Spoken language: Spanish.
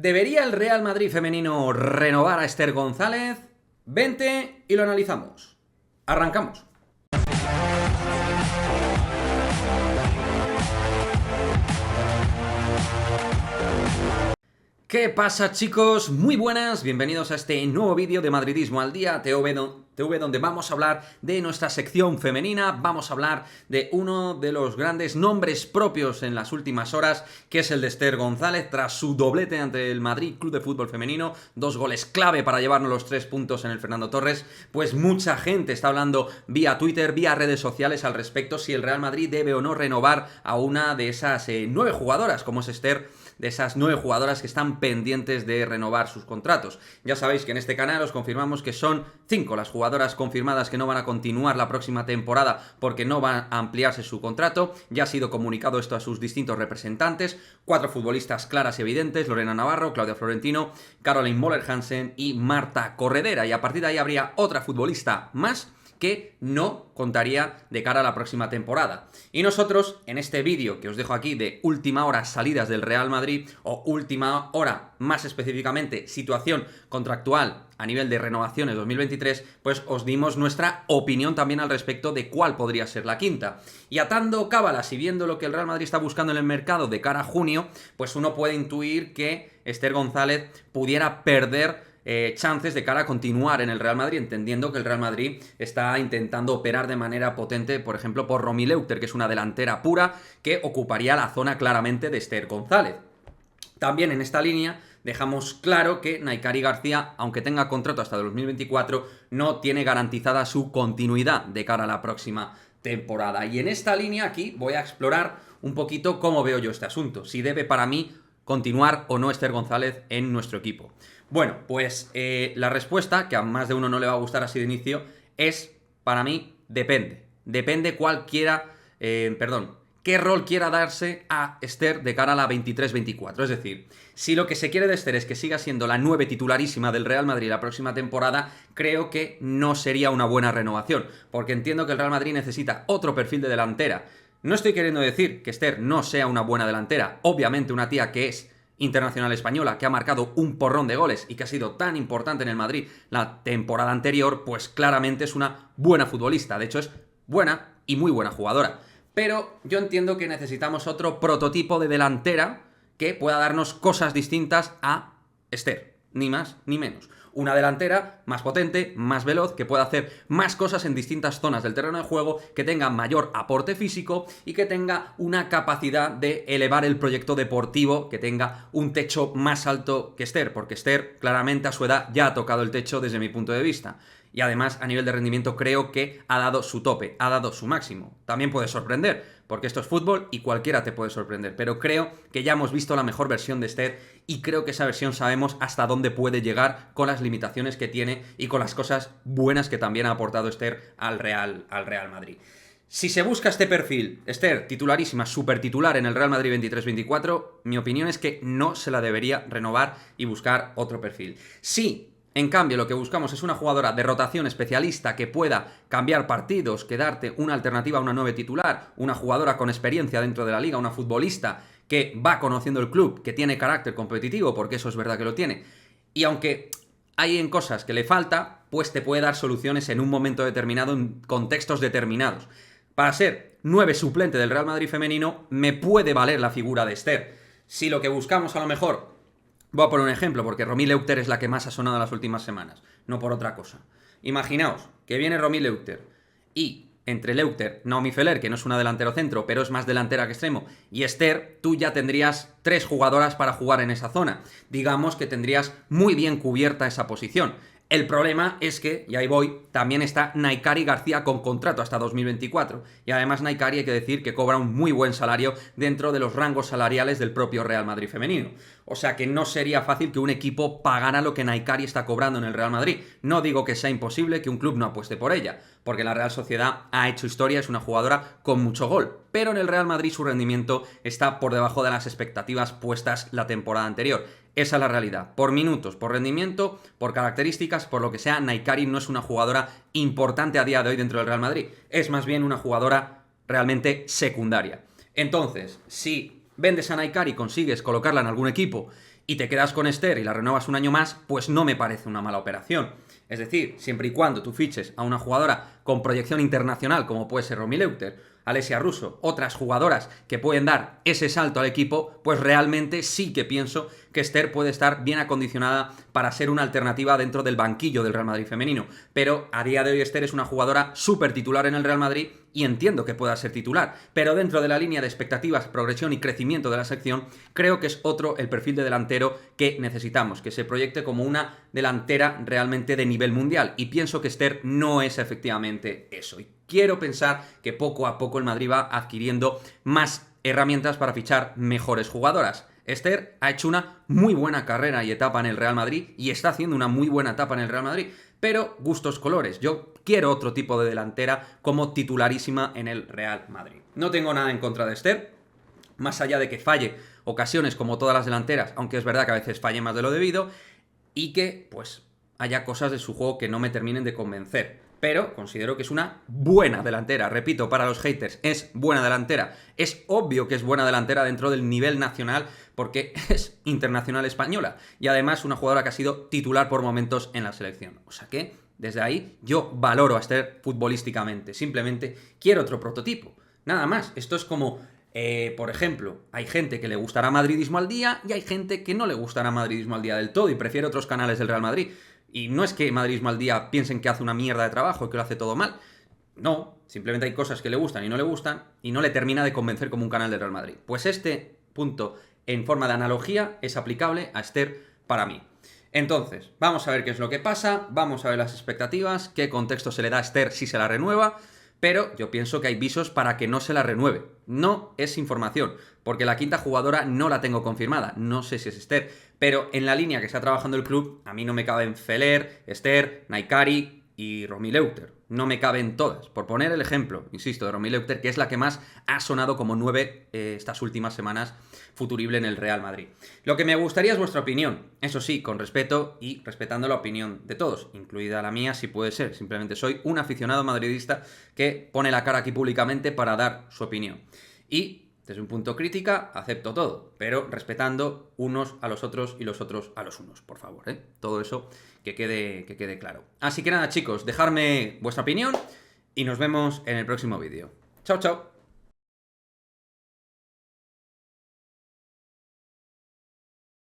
¿Debería el Real Madrid femenino renovar a Esther González? Vente y lo analizamos. Arrancamos. ¿Qué pasa, chicos? Muy buenas, bienvenidos a este nuevo vídeo de Madridismo al Día TV, donde vamos a hablar de nuestra sección femenina. Vamos a hablar de uno de los grandes nombres propios en las últimas horas, que es el de Esther González, tras su doblete ante el Madrid Club de Fútbol Femenino, 2 goles clave para llevarnos los 3 puntos en el Fernando Torres. Pues mucha gente está hablando vía Twitter, vía redes sociales al respecto, si el Real Madrid debe o no renovar a una de esas 9 jugadoras, como es Esther, de esas 9 jugadoras que están pendientes de renovar sus contratos. Ya sabéis que en este canal os confirmamos que son 5 las jugadoras confirmadas que no van a continuar la próxima temporada porque no van a ampliarse su contrato. Ya ha sido comunicado esto a sus distintos representantes. 4 futbolistas claras y evidentes: Lorena Navarro, Claudia Florentino, Caroline Moller Hansen y Marta Corredera. Y a partir de ahí habría otra futbolista más que no contaría de cara a la próxima temporada. Y nosotros, en este vídeo que os dejo aquí de última hora salidas del Real Madrid, o última hora, más específicamente, situación contractual a nivel de renovaciones 2023, pues os dimos nuestra opinión también al respecto de cuál podría ser la quinta. Y atando cábalas y viendo lo que el Real Madrid está buscando en el mercado de cara a junio, pues uno puede intuir que Esther González pudiera perder chances de cara a continuar en el Real Madrid, entendiendo que el Real Madrid está intentando operar de manera potente, por ejemplo, por Romy Leuchter, que es una delantera pura que ocuparía la zona claramente de Esther González. También en esta línea dejamos claro que Naikari García, aunque tenga contrato hasta 2024, no tiene garantizada su continuidad de cara a la próxima temporada. Y en esta línea aquí voy a explorar un poquito cómo veo yo este asunto, si debe para mí continuar o no Esther González en nuestro equipo. Bueno, pues la respuesta, que a más de uno no le va a gustar así de inicio, es, para mí, depende. Depende qué rol quiera darse a Esther de cara a la 23-24. Es decir, si lo que se quiere de Esther es que siga siendo la 9 titularísima del Real Madrid la próxima temporada, creo que no sería una buena renovación, porque entiendo que el Real Madrid necesita otro perfil de delantera. No estoy queriendo decir que Esther no sea una buena delantera. Obviamente una tía que es internacional española, que ha marcado un porrón de goles y que ha sido tan importante en el Madrid la temporada anterior, pues claramente es una buena futbolista. De hecho, es buena y muy buena jugadora. Pero yo entiendo que necesitamos otro prototipo de delantera que pueda darnos cosas distintas a Esther. Ni más ni menos. Una delantera más potente, más veloz, que pueda hacer más cosas en distintas zonas del terreno de juego, que tenga mayor aporte físico y que tenga una capacidad de elevar el proyecto deportivo, que tenga un techo más alto que Esther, porque Esther claramente a su edad ya ha tocado el techo desde mi punto de vista. Y además, a nivel de rendimiento, creo que ha dado su tope, ha dado su máximo. También puede sorprender, porque esto es fútbol y cualquiera te puede sorprender. Pero creo que ya hemos visto la mejor versión de Esther y creo que esa versión sabemos hasta dónde puede llegar con las limitaciones que tiene y con las cosas buenas que también ha aportado Esther al Real Madrid. Si se busca este perfil, Esther, titularísima, súper titular en el Real Madrid 23-24, mi opinión es que no se la debería renovar y buscar otro perfil. Sí. En cambio, lo que buscamos es una jugadora de rotación especialista que pueda cambiar partidos, que darte una alternativa a una 9 titular, una jugadora con experiencia dentro de la liga, una futbolista que va conociendo el club, que tiene carácter competitivo, porque eso es verdad que lo tiene. Y aunque hay en cosas que le falta, pues te puede dar soluciones en un momento determinado, en contextos determinados. Para ser 9 suplente del Real Madrid femenino, me puede valer la figura de Esther. Si lo que buscamos a lo mejor... Voy a poner un ejemplo, porque Romy Leuchter es la que más ha sonado en las últimas semanas, no por otra cosa. Imaginaos que viene Romy Leuchter y entre Leuchter, Naomi Feller, que no es una delantero centro, pero es más delantera que extremo, y Esther, tú ya tendrías 3 jugadoras para jugar en esa zona. Digamos que tendrías muy bien cubierta esa posición. El problema es que, y ahí voy, también está Naikari García con contrato hasta 2024. Y además Naikari hay que decir que cobra un muy buen salario dentro de los rangos salariales del propio Real Madrid femenino. O sea que no sería fácil que un equipo pagara lo que Naikari está cobrando en el Real Madrid. No digo que sea imposible que un club no apueste por ella, porque la Real Sociedad ha hecho historia, es una jugadora con mucho gol. Pero en el Real Madrid su rendimiento está por debajo de las expectativas puestas la temporada anterior. Esa es la realidad. Por minutos, por rendimiento, por características, por lo que sea, Naikari no es una jugadora importante a día de hoy dentro del Real Madrid. Es más bien una jugadora realmente secundaria. Entonces, si vendes a Naikari y consigues colocarla en algún equipo y te quedas con Esther y la renuevas un año más, pues no me parece una mala operación. Es decir, siempre y cuando tú fiches a una jugadora con proyección internacional, como puede ser Romy Leuchter, Alessia Russo, otras jugadoras que pueden dar ese salto al equipo, pues realmente sí que pienso que Esther puede estar bien acondicionada para ser una alternativa dentro del banquillo del Real Madrid femenino. Pero a día de hoy Esther es una jugadora súper titular en el Real Madrid y entiendo que pueda ser titular, pero dentro de la línea de expectativas, progresión y crecimiento de la sección, creo que es otro el perfil de delantero que necesitamos, que se proyecte como una delantera realmente de nivel mundial, y pienso que Esther no es efectivamente eso. Y quiero pensar que poco a poco el Madrid va adquiriendo más herramientas para fichar mejores jugadoras. Esther ha hecho una muy buena carrera y etapa en el Real Madrid y está haciendo una muy buena etapa en el Real Madrid, pero gustos colores. Yo quiero otro tipo de delantera como titularísima en el Real Madrid. No tengo nada en contra de Esther, más allá de que falle ocasiones como todas las delanteras, aunque es verdad que a veces falle más de lo debido, y que pues haya cosas de su juego que no me terminen de convencer. Pero considero que es una buena delantera. Repito, para los haters, es buena delantera. Es obvio que es buena delantera dentro del nivel nacional porque es internacional española. Y además una jugadora que ha sido titular por momentos en la selección. O sea que, desde ahí, yo valoro a Esther futbolísticamente. Simplemente quiero otro prototipo. Nada más. Esto es como... por ejemplo, hay gente que le gustará madridismo al día y hay gente que no le gustará madridismo al día del todo y prefiere otros canales del Real Madrid. Y no es que madridismo al día piensen que hace una mierda de trabajo y que lo hace todo mal. No, simplemente hay cosas que le gustan y no le gustan y no le termina de convencer como un canal del Real Madrid. Pues este punto, en forma de analogía, es aplicable a Esther para mí. Entonces, vamos a ver qué es lo que pasa, vamos a ver las expectativas, qué contexto se le da a Esther si se la renueva, pero yo pienso que hay visos para que no se la renueve. No es información, porque la quinta jugadora no la tengo confirmada, no sé si es Esther, pero en la línea que está trabajando el club, a mí no me caben Feller, Esther, Naikari y Romy Leuchter. No me caben todas. Por poner el ejemplo, insisto, de Romy Leuchter, que es la que más ha sonado como 9 estas últimas semanas futurible en el Real Madrid. Lo que me gustaría es vuestra opinión, eso sí, con respeto y respetando la opinión de todos, incluida la mía si puede ser. Simplemente soy un aficionado madridista que pone la cara aquí públicamente para dar su opinión. Y desde un punto crítica, acepto todo, pero respetando unos a los otros y los otros a los unos, por favor, ¿eh? Todo eso que quede claro. Así que nada, chicos, dejadme vuestra opinión y nos vemos en el próximo vídeo. Chao, chao.